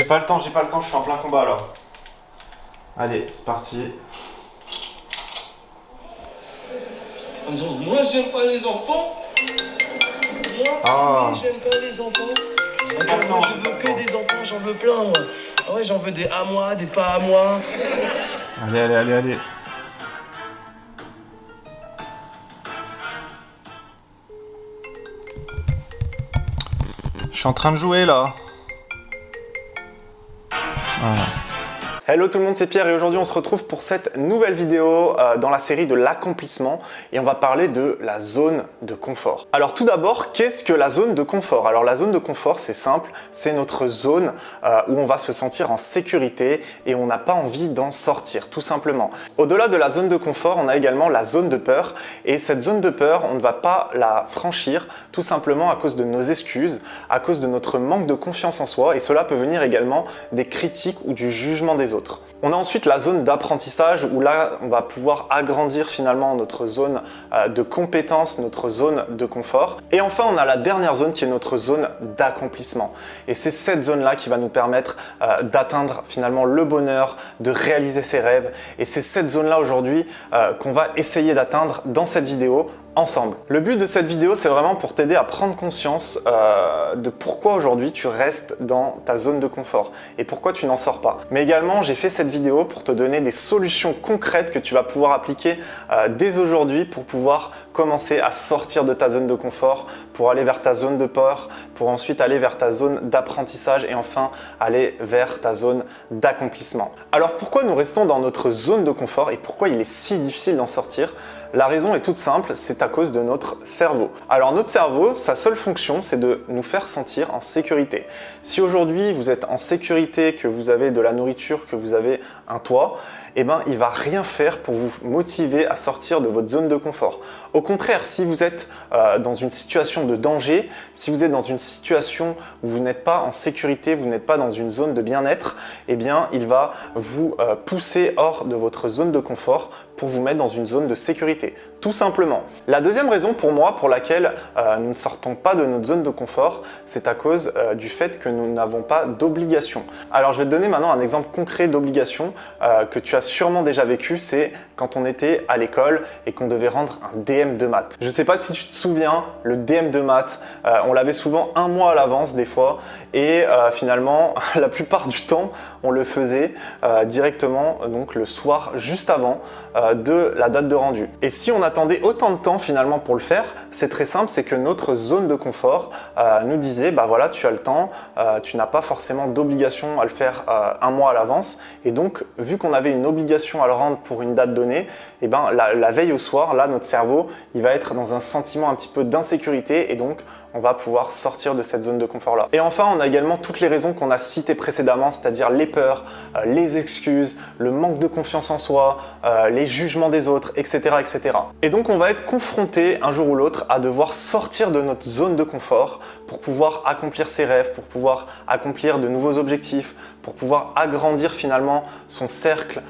pas le temps, je suis en plein combat là. Allez, c'est parti. Non, moi j'aime pas les enfants. Moi, j'aime pas les enfants. Regarde, moi je veux que des enfants, j'en veux plein moi. Ah ouais, j'en veux des à moi, des pas à moi. Allez. Je suis en train de jouer là. Voilà. Hello tout le monde, c'est Pierre et aujourd'hui on se retrouve pour cette nouvelle vidéo dans la série de l'accomplissement et on va parler de la zone de confort. Alors tout d'abord, qu'est-ce que la zone de confort? Alors la zone de confort, c'est simple, c'est notre zone où on va se sentir en sécurité et on n'a pas envie d'en sortir, tout simplement. Au-delà de la zone de confort, on a également la zone de peur et cette zone de peur, on ne va pas la franchir tout simplement à cause de nos excuses, à cause de notre manque de confiance en soi et cela peut venir également des critiques ou du jugement des autres. On a ensuite la zone d'apprentissage où là on va pouvoir agrandir finalement notre zone de compétence, notre zone de confort. Et enfin on a la dernière zone qui est notre zone d'accomplissement. Et c'est cette zone là qui va nous permettre d'atteindre finalement le bonheur, de réaliser ses rêves. Et c'est cette zone là aujourd'hui qu'on va essayer d'atteindre dans cette vidéo ensemble. Le but de cette vidéo, c'est vraiment pour t'aider à prendre conscience de pourquoi aujourd'hui tu restes dans ta zone de confort et pourquoi tu n'en sors pas. Mais également, j'ai fait cette vidéo pour te donner des solutions concrètes que tu vas pouvoir appliquer dès aujourd'hui pour pouvoir commencer à sortir de ta zone de confort, pour aller vers ta zone de peur, pour ensuite aller vers ta zone d'apprentissage et enfin aller vers ta zone d'accomplissement. Alors pourquoi nous restons dans notre zone de confort et pourquoi il est si difficile d'en sortir? La raison est toute simple, c'est à cause de notre cerveau. Alors notre cerveau, sa seule fonction, c'est de nous faire sentir en sécurité. Si aujourd'hui vous êtes en sécurité, que vous avez de la nourriture, que vous avez un toit, eh ben, il ne va rien faire pour vous motiver à sortir de votre zone de confort. Au contraire, si vous êtes dans une situation de danger, si vous êtes dans une situation où vous n'êtes pas en sécurité, vous n'êtes pas dans une zone de bien-être, eh bien, il va vous pousser hors de votre zone de confort pour vous mettre dans une zone de sécurité, tout simplement. La deuxième raison pour moi, pour laquelle nous ne sortons pas de notre zone de confort, c'est à cause du fait que nous n'avons pas d'obligation. Alors, je vais te donner maintenant un exemple concret d'obligation que tu as sûrement déjà vécu, c'est quand on était à l'école et qu'on devait rendre un DM de maths. Je ne sais pas si tu te souviens, le DM de maths, on l'avait souvent un mois à l'avance des fois et finalement, la plupart du temps, on le faisait directement donc le soir juste avant de la date de rendu. Et si on attendait autant de temps finalement pour le faire, c'est très simple, c'est que notre zone de confort nous disait bah voilà, tu as le temps, tu n'as pas forcément d'obligation à le faire un mois à l'avance et donc vu qu'on avait une obligation à le rendre pour une date donnée, et ben la veille au soir, là notre cerveau il va être dans un sentiment un petit peu d'insécurité et donc on va pouvoir sortir de cette zone de confort là. Et enfin, on a également toutes les raisons qu'on a citées précédemment, c'est-à-dire les peurs, les excuses, le manque de confiance en soi, les jugements des autres, etc., etc. Et donc, on va être confronté un jour ou l'autre à devoir sortir de notre zone de confort pour pouvoir accomplir ses rêves, pour pouvoir accomplir de nouveaux objectifs, pour pouvoir agrandir finalement son cercle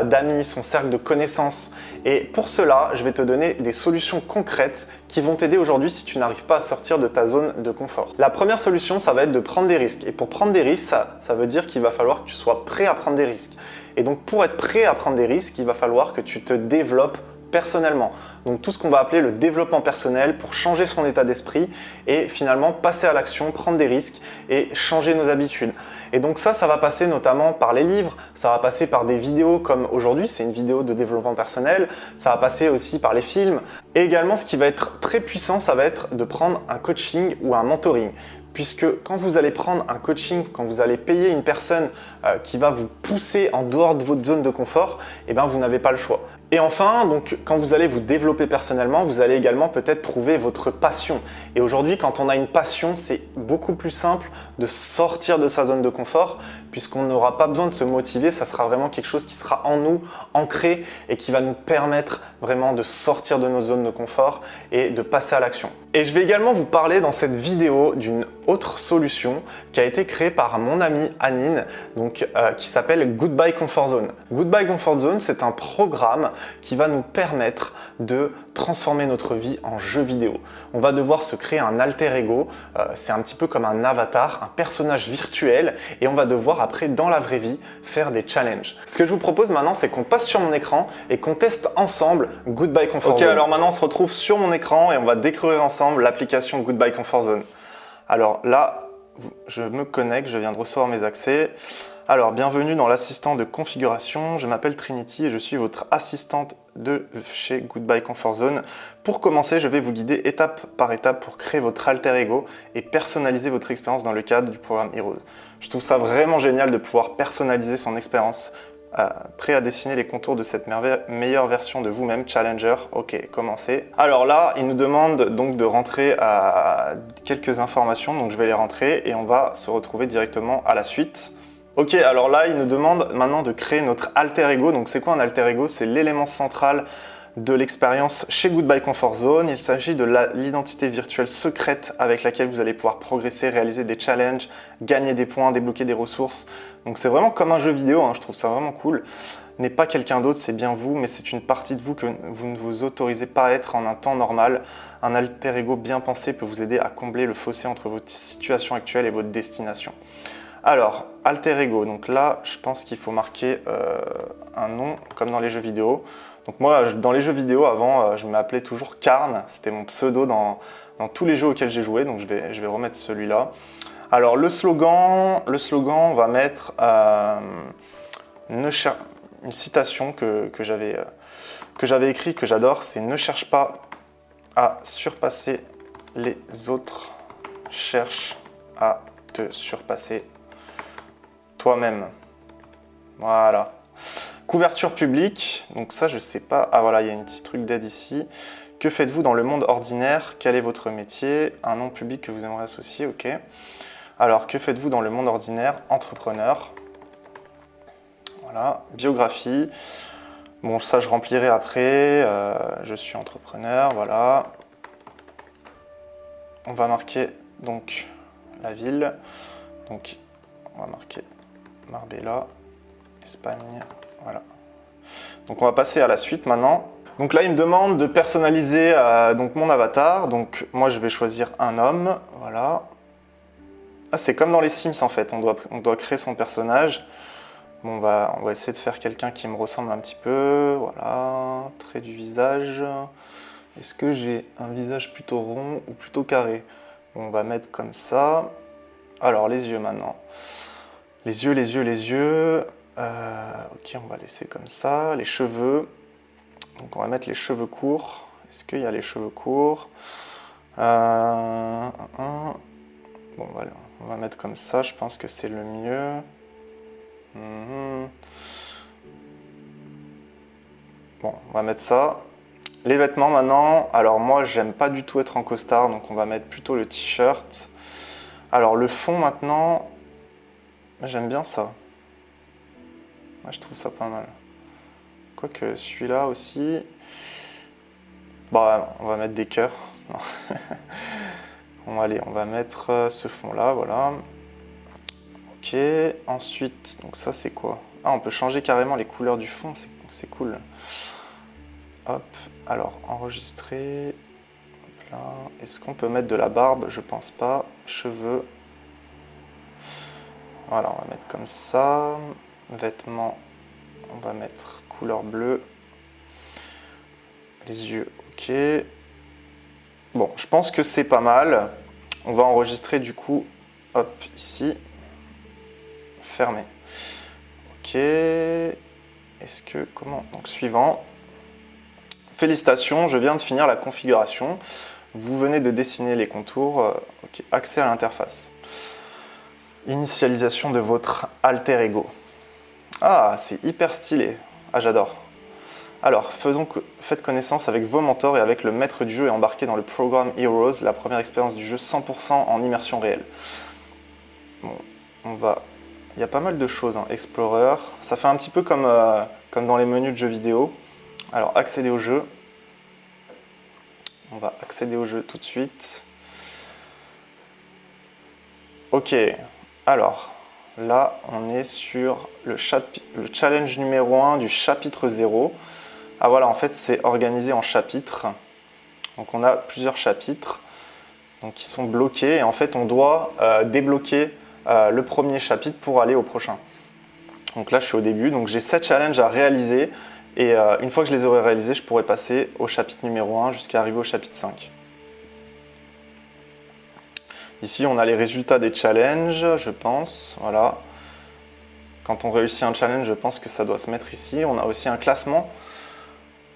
d'amis, son cercle de connaissances. Et pour cela, je vais te donner des solutions concrètes qui vont t'aider aujourd'hui si tu n'arrives pas à sortir de ta zone de confort. La première solution, ça va être de prendre des risques. Et pour prendre des risques, ça veut dire qu'il va falloir que tu sois prêt à prendre des risques. Et donc pour être prêt à prendre des risques, il va falloir que tu te développes personnellement. Donc tout ce qu'on va appeler le développement personnel pour changer son état d'esprit et finalement passer à l'action, prendre des risques et changer nos habitudes. Et donc ça va passer notamment par les livres, ça va passer par des vidéos comme aujourd'hui, c'est une vidéo de développement personnel, ça va passer aussi par les films. Et également ce qui va être très puissant, ça va être de prendre un coaching ou un mentoring. Puisque quand vous allez prendre un coaching, quand vous allez payer une personne qui va vous pousser en dehors de votre zone de confort, eh bien vous n'avez pas le choix. Et enfin, donc, quand vous allez vous développer personnellement, vous allez également peut-être trouver votre passion. Et aujourd'hui, quand on a une passion, c'est beaucoup plus simple de sortir de sa zone de confort puisqu'on n'aura pas besoin de se motiver, ça sera vraiment quelque chose qui sera en nous, ancré et qui va nous permettre vraiment de sortir de nos zones de confort et de passer à l'action. Et je vais également vous parler dans cette vidéo d'une autre solution qui a été créée par mon amie Anine, donc, qui s'appelle Goodbye Comfort Zone. Goodbye Comfort Zone, c'est un programme qui va nous permettre de transformer notre vie en jeu vidéo. On va devoir se créer un alter ego, c'est un petit peu comme un avatar, un personnage virtuel, et on va devoir après, dans la vraie vie, faire des challenges. Ce que je vous propose maintenant, c'est qu'on passe sur mon écran et qu'on teste ensemble Goodbye Comfort Zone. Ok, alors maintenant on se retrouve sur mon écran et on va découvrir ensemble l'application Goodbye Comfort Zone. Alors là, je me connecte, je viens de recevoir mes accès. Alors, bienvenue dans l'assistant de configuration. Je m'appelle Trinity et je suis votre assistante de chez Goodbye Comfort Zone. Pour commencer, je vais vous guider étape par étape pour créer votre alter ego et personnaliser votre expérience dans le cadre du programme Heroes. Je trouve ça vraiment génial de pouvoir personnaliser son expérience, prêt à dessiner les contours de cette meilleure version de vous-même, Challenger. Ok, commencez. Alors là, il nous demande donc de rentrer quelques informations, donc je vais les rentrer et on va se retrouver directement à la suite. Ok, alors là, il nous demande maintenant de créer notre alter ego. Donc c'est quoi un alter ego? C'est l'élément central de l'expérience chez Goodbye Comfort Zone. Il s'agit de l'identité virtuelle secrète avec laquelle vous allez pouvoir progresser, réaliser des challenges, gagner des points, débloquer des ressources. Donc c'est vraiment comme un jeu vidéo, hein, je trouve ça vraiment cool. N'est pas quelqu'un d'autre, c'est bien vous, mais c'est une partie de vous que vous ne vous autorisez pas à être en un temps normal. Un alter ego bien pensé peut vous aider à combler le fossé entre votre situation actuelle et votre destination. Alors, alter ego, donc là, je pense qu'il faut marquer un nom, comme dans les jeux vidéo. Donc moi, dans les jeux vidéo, avant, je m'appelais toujours Karn, c'était mon pseudo dans tous les jeux auxquels j'ai joué, donc je vais remettre celui-là. Alors, le slogan, on va mettre une citation que j'avais écrite, que j'adore, c'est « Ne cherche pas à surpasser les autres, cherche à te surpasser toi-même ». Voilà. Couverture publique, donc ça je sais pas. Ah voilà, il y a un petit truc d'aide ici. Que faites-vous dans le monde ordinaire? Quel est votre métier? Un nom public que vous aimeriez associer, ok. Alors, que faites-vous dans le monde ordinaire? Entrepreneur. Voilà. Biographie. Bon, ça je remplirai après. Je suis entrepreneur, voilà. On va marquer donc la ville. Donc, on va marquer Marbella, Espagne, voilà. Donc on va passer à la suite maintenant. Donc là, il me demande de personnaliser donc mon avatar. Donc moi, je vais choisir un homme, voilà. Ah, c'est comme dans les Sims en fait, on doit créer son personnage. Bon, on va essayer de faire quelqu'un qui me ressemble un petit peu, voilà. Trait du visage. Est-ce que j'ai un visage plutôt rond ou plutôt carré? Bon, on va mettre comme ça. Alors, les yeux maintenant. Les yeux. Ok, on va laisser comme ça. Les cheveux. Donc, on va mettre les cheveux courts. Est-ce qu'il y a les cheveux courts? Bon, voilà. On va mettre comme ça. Je pense que c'est le mieux. Bon, on va mettre ça. Les vêtements maintenant. Alors, moi, j'aime pas du tout être en costard. Donc, on va mettre plutôt le t-shirt. Alors, le fond maintenant. J'aime bien ça. Moi, je trouve ça pas mal. Quoique celui-là aussi. Bah, on va mettre des cœurs. Bon, allez, on va mettre ce fond-là, voilà. Ok. Ensuite, donc ça, c'est quoi? Ah, on peut changer carrément les couleurs du fond, c'est cool. Hop. Alors, enregistrer. Est-ce qu'on peut mettre de la barbe? Je pense pas. Cheveux. Voilà, on va mettre comme ça. Vêtements, on va mettre couleur bleue. Les yeux, ok. Bon, je pense que c'est pas mal. On va enregistrer du coup, hop, ici. Fermé. Ok. Est-ce que, comment? Donc, suivant. Félicitations, je viens de finir la configuration. Vous venez de dessiner les contours. Ok, accès à l'interface. Initialisation de votre alter ego. Ah, c'est hyper stylé. Ah, j'adore. Alors, faites connaissance avec vos mentors et avec le maître du jeu et embarquez dans le programme Heroes, la première expérience du jeu 100% en immersion réelle. Bon, il y a pas mal de choses, hein. Explorer, ça fait un petit peu comme dans les menus de jeux vidéo. Alors, accéder au jeu. On va accéder au jeu tout de suite. Ok, alors, là, on est sur le challenge numéro 1 du chapitre 0. Ah voilà, en fait, c'est organisé en chapitres. Donc on a plusieurs chapitres donc, qui sont bloqués et en fait on doit débloquer le premier chapitre pour aller au prochain. Donc là je suis au début, donc j'ai 7 challenges à réaliser et une fois que je les aurai réalisés, je pourrai passer au chapitre numéro 1 jusqu'à arriver au chapitre 5. Ici on a les résultats des challenges, je pense, voilà. Quand on réussit un challenge, je pense que ça doit se mettre ici. On a aussi un classement.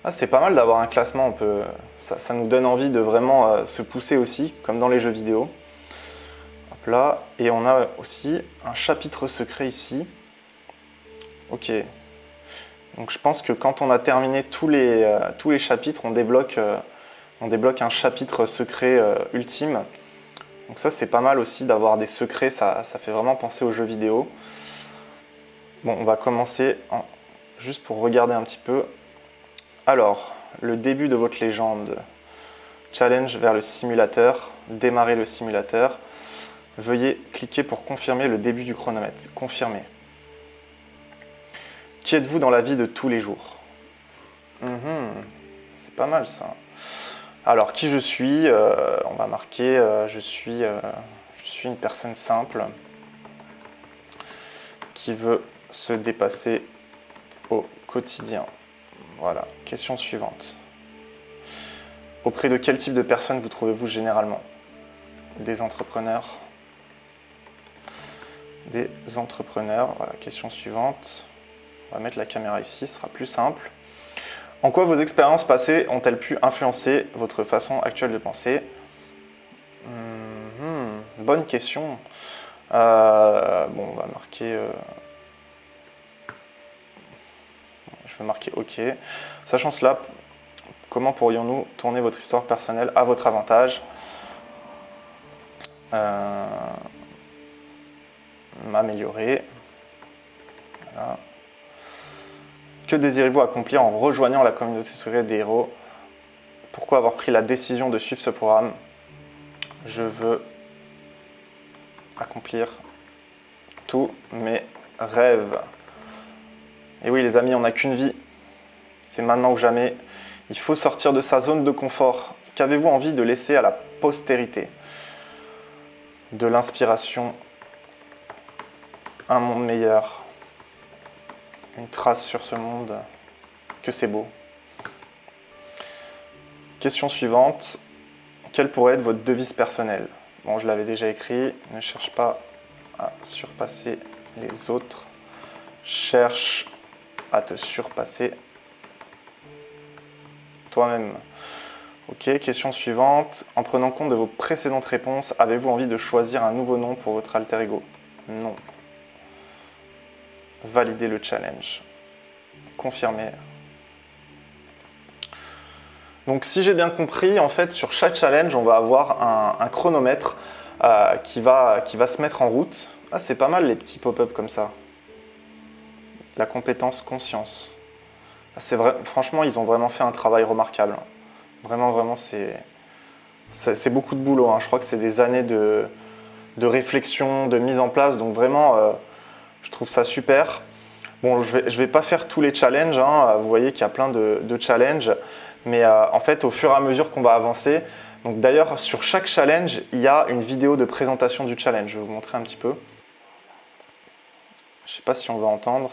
Ah, c'est pas mal d'avoir un classement, ça nous donne envie de vraiment se pousser aussi, comme dans les jeux vidéo. Hop là. Et on a aussi un chapitre secret ici. Ok. Donc je pense que quand on a terminé tous les chapitres, on débloque un chapitre secret ultime. Donc ça c'est pas mal aussi d'avoir des secrets, ça fait vraiment penser aux jeux vidéo. Bon, on va commencer juste pour regarder un petit peu. Alors, le début de votre légende. Challenge vers le simulateur. Démarrer le simulateur. Veuillez cliquer pour confirmer le début du chronomètre. Confirmer. Qui êtes-vous dans la vie de tous les jours? C'est pas mal ça. Alors, qui je suis? On va marquer je suis une personne simple qui veut se dépasser au quotidien. Voilà, question suivante. Auprès de quel type de personnes vous trouvez-vous généralement? Des entrepreneurs. Des entrepreneurs. Voilà, question suivante. On va mettre la caméra ici, ce sera plus simple. En quoi vos expériences passées ont-elles pu influencer votre façon actuelle de penser? Bonne question. Bon, on va marquer... Je vais marquer OK. Sachant cela, comment pourrions-nous tourner votre histoire personnelle à votre avantage? M'améliorer. Voilà. Que désirez-vous accomplir en rejoignant la communauté secrète des héros? Pourquoi avoir pris la décision de suivre ce programme? Je veux accomplir tous mes rêves. Et oui les amis, on n'a qu'une vie. C'est maintenant ou jamais. Il faut sortir de sa zone de confort. Qu'avez-vous envie de laisser à la postérité? De l'inspiration, un monde meilleur, une trace sur ce monde, que c'est beau. Question suivante. Quelle pourrait être votre devise personnelle? Bon, je l'avais déjà écrit. Ne cherche pas à surpasser les autres. Cherche à te surpasser toi-même. Ok, question suivante. En prenant compte de vos précédentes réponses, avez-vous envie de choisir un nouveau nom pour votre alter ego? Non. Valider le challenge. Confirmer. Donc si j'ai bien compris, en fait, sur chaque challenge, on va avoir un chronomètre qui va se mettre en route. Ah, c'est pas mal les petits pop-up comme ça. La compétence conscience. C'est vrai, franchement, ils ont vraiment fait un travail remarquable. Vraiment, c'est beaucoup de boulot. Je crois que c'est des années de réflexion, de mise en place. Donc vraiment, je trouve ça super. Bon, je vais pas faire tous les challenges. Vous voyez qu'il y a plein de challenges. Mais en fait, au fur et à mesure qu'on va avancer, donc d'ailleurs, sur chaque challenge, il y a une vidéo de présentation du challenge. Je vais vous montrer un petit peu. Je ne sais pas si on va entendre.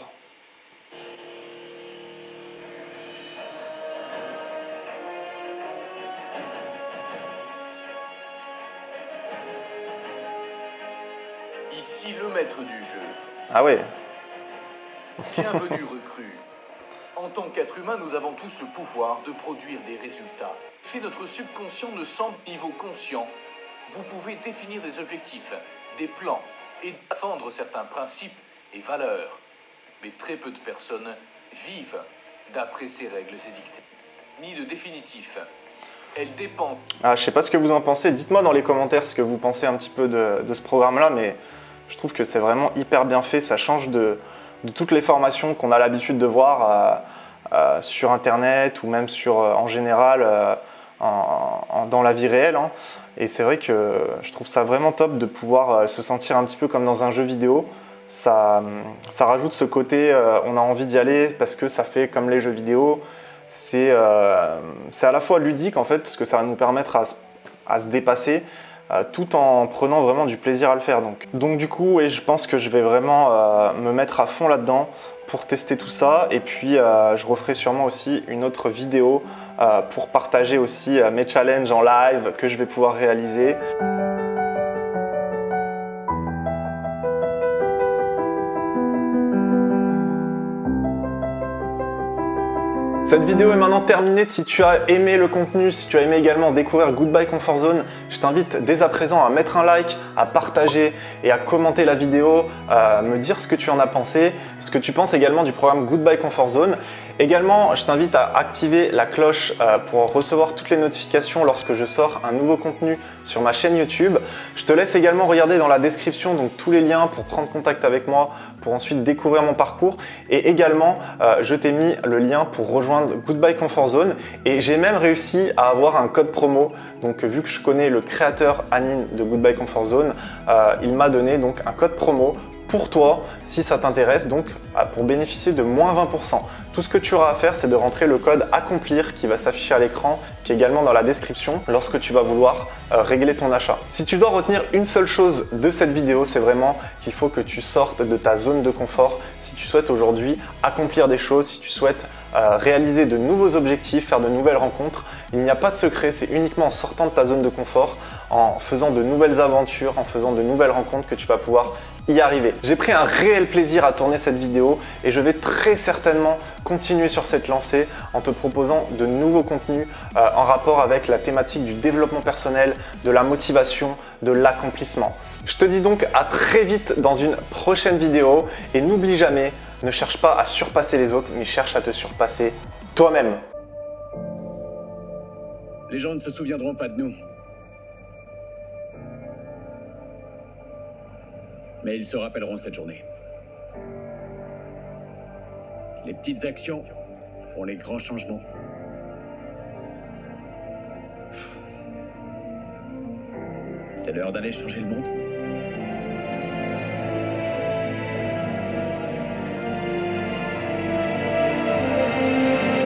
Ici le maître du jeu. Ah ouais. Bienvenue recrue. En tant qu'être humain, nous avons tous le pouvoir de produire des résultats. Si notre subconscient ne semble niveau conscient, vous pouvez définir des objectifs, des plans et défendre certains principes et valeurs. Mais très peu de personnes vivent d'après ces règles édictées. Ni de définitif. Elles dépendent. Ah, je sais pas ce que vous en pensez. Dites-moi dans les commentaires ce que vous pensez un petit peu de ce programme-là, mais je trouve que c'est vraiment hyper bien fait. Ça change de toutes les formations qu'on a l'habitude de voir sur Internet ou même en général dans la vie réelle. Et c'est vrai que je trouve ça vraiment top de pouvoir se sentir un petit peu comme dans un jeu vidéo. Ça rajoute ce côté, on a envie d'y aller parce que ça fait comme les jeux vidéo. c'est à la fois ludique en fait, parce que ça va nous permettre à se dépasser, tout en prenant vraiment du plaisir à le faire. Donc du coup, je pense que je vais vraiment me mettre à fond là-dedans pour tester tout ça. Et puis je referai sûrement aussi une autre vidéo pour partager aussi mes challenges en live que je vais pouvoir réaliser. Cette vidéo est maintenant terminée. Si tu as aimé le contenu, si tu as aimé également découvrir Goodbye Comfort Zone, je t'invite dès à présent à mettre un like, à partager et à commenter la vidéo, à me dire ce que tu en as pensé, ce que tu penses également du programme Goodbye Comfort Zone. Également, je t'invite à activer la cloche pour recevoir toutes les notifications lorsque je sors un nouveau contenu sur ma chaîne YouTube. Je te laisse également regarder dans la description donc tous les liens pour prendre contact avec moi, pour ensuite découvrir mon parcours. Et également, je t'ai mis le lien pour rejoindre Goodbye Comfort Zone. Et j'ai même réussi à avoir un code promo. Donc vu que je connais le créateur Anine de Goodbye Comfort Zone, il m'a donné donc un code promo pour toi, si ça t'intéresse, donc pour bénéficier de moins 20%. Tout ce que tu auras à faire, c'est de rentrer le code ACCOMPLIR qui va s'afficher à l'écran, qui est également dans la description lorsque tu vas vouloir régler ton achat. Si tu dois retenir une seule chose de cette vidéo, c'est vraiment qu'il faut que tu sortes de ta zone de confort si tu souhaites aujourd'hui accomplir des choses, si tu souhaites réaliser de nouveaux objectifs, faire de nouvelles rencontres. Il n'y a pas de secret, c'est uniquement en sortant de ta zone de confort, en faisant de nouvelles aventures, en faisant de nouvelles rencontres que tu vas pouvoir y arriver. J'ai pris un réel plaisir à tourner cette vidéo et je vais très certainement continuer sur cette lancée en te proposant de nouveaux contenus en rapport avec la thématique du développement personnel, de la motivation, de l'accomplissement. Je te dis donc à très vite dans une prochaine vidéo et n'oublie jamais, ne cherche pas à surpasser les autres, mais cherche à te surpasser toi-même. Les gens ne se souviendront pas de nous. Mais ils se rappelleront cette journée. Les petites actions font les grands changements. C'est l'heure d'aller changer le monde.